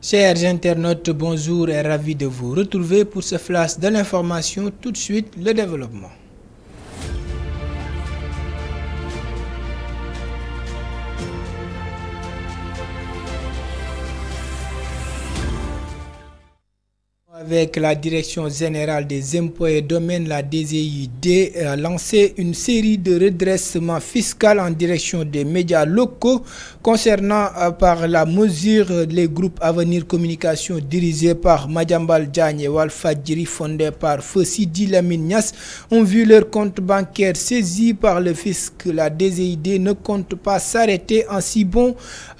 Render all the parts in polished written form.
Chers internautes, bonjour et ravi de vous retrouver pour ce flash de l'information. Tout de suite, le développement. Avec la Direction générale des impôts et domaines, la DGID a lancé une série de redressements fiscaux en direction des médias locaux concernant par la mesure les groupes Avenir Communication dirigés par Madiambal Diagne et Walfadjri fondés par Feu Sidi Lamine Niasse ont vu leur compte bancaire saisi par le fisc. La DGID ne compte pas s'arrêter en si bon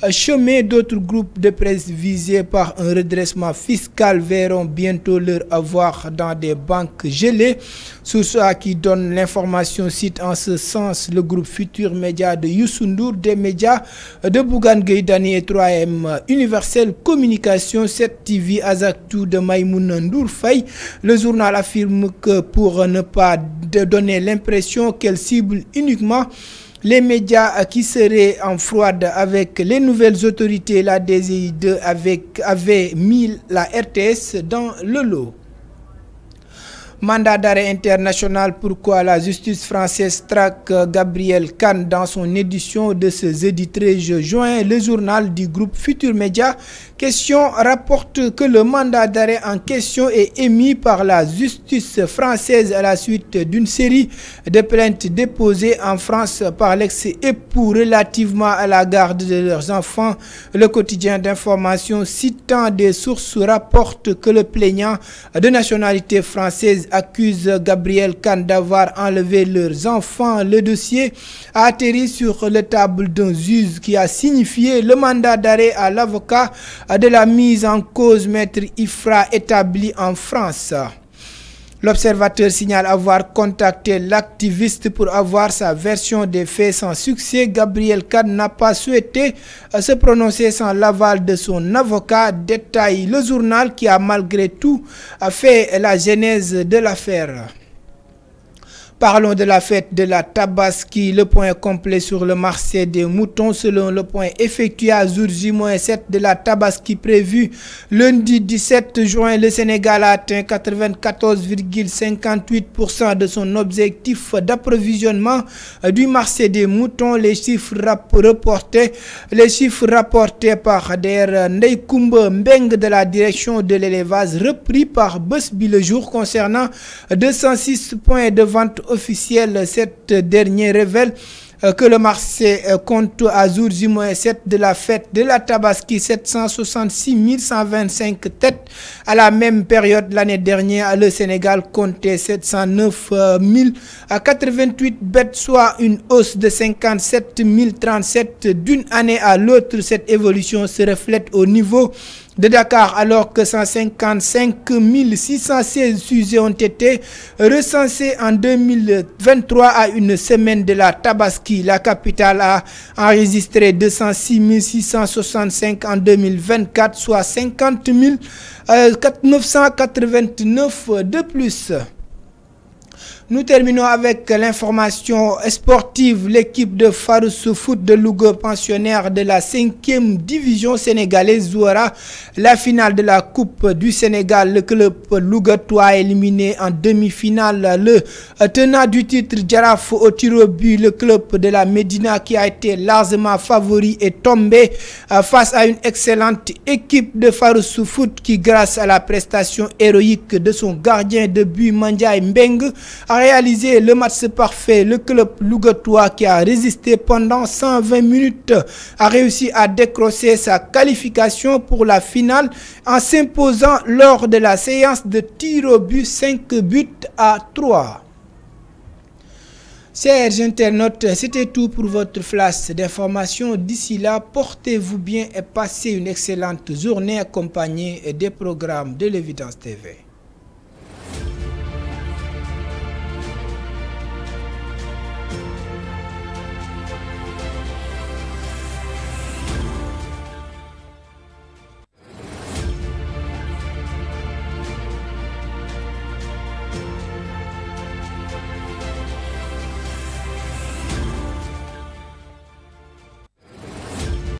chemin. D'autres groupes de presse visés par un redressement fiscal verront bientôt leur avoir dans des banques gelées. Source A qui donne l'information cite en ce sens le groupe Futur Média de Youssou Ndour, des médias de Bougane Gueye Dany et 3M Universel Communication, 7TV, Azaktou de Maïmouna Ndour Faye. Le journal affirme que pour ne pas donner l'impression qu'elle cible uniquement les médias qui seraient en froide avec les nouvelles autorités, la DGID avait mis la RTS dans le lot. Mandat d'arrêt international, pourquoi la justice française traque Gabriel Kane dans son édition de ce jeudi 13 juin. Le journal du groupe Futur Média Question rapporte que le mandat d'arrêt en question est émis par la justice française à la suite d'une série de plaintes déposées en France par l'ex-époux relativement à la garde de leurs enfants. Le quotidien d'information citant des sources rapporte que le plaignant de nationalité française accuse Gabriel Kane d'avoir enlevé leurs enfants. Le dossier a atterri sur la table d'un juge qui a signifié le mandat d'arrêt à l'avocat de la mise en cause, maître Ifra, établi en France. L'observateur signale avoir contacté l'activiste pour avoir sa version des faits sans succès. Gabriel Kane n'a pas souhaité se prononcer sans l'aval de son avocat, détaille le journal qui a malgré tout fait la genèse de l'affaire. Parlons de la fête de la Tabaski, le point complet sur le marché des moutons. Selon le point effectué à jour J-7 de la Tabaski prévu lundi 17 juin, le Sénégal a atteint 94,58% de son objectif d'approvisionnement du marché des moutons. Les chiffres rapportés par Der Ndeykoumba Mbeng de la direction de l'élevage, repris par Bës Bi Le Jour concernant 206 points de vente officiel. Cette dernière révèle que le marché compte à jour J-7 de la fête de la Tabaski 766 125 têtes. À la même période l'année dernière, le Sénégal comptait 709 088 bêtes, soit une hausse de 57 037 d'une année à l'autre. Cette évolution se reflète au niveau de Dakar, alors que 155 616 sujets ont été recensés en 2023 à une semaine de la Tabaski. La capitale a enregistré 206 665 en 2024, soit 50 989 de plus. Nous terminons avec l'information sportive. L'équipe de Farous Foot de Louga, pensionnaire de la 5e division sénégalaise, jouera la finale de la Coupe du Sénégal. Le club lougatois a éliminé en demi-finale le tenant du titre Jaraaf au tir au but. Le club de la Médina, qui a été largement favori, est tombé face à une excellente équipe de Farous Foot qui, grâce à la prestation héroïque de son gardien de but Mandiaye Mbeng, a réalisé le match parfait. Le club lougatois, qui a résisté pendant 120 minutes, a réussi à décrocher sa qualification pour la finale en s'imposant lors de la séance de tir au but 5-3. Chers internautes, c'était tout pour votre flash d'information. D'ici là, portez-vous bien et passez une excellente journée accompagnée des programmes de l'Évidence TV.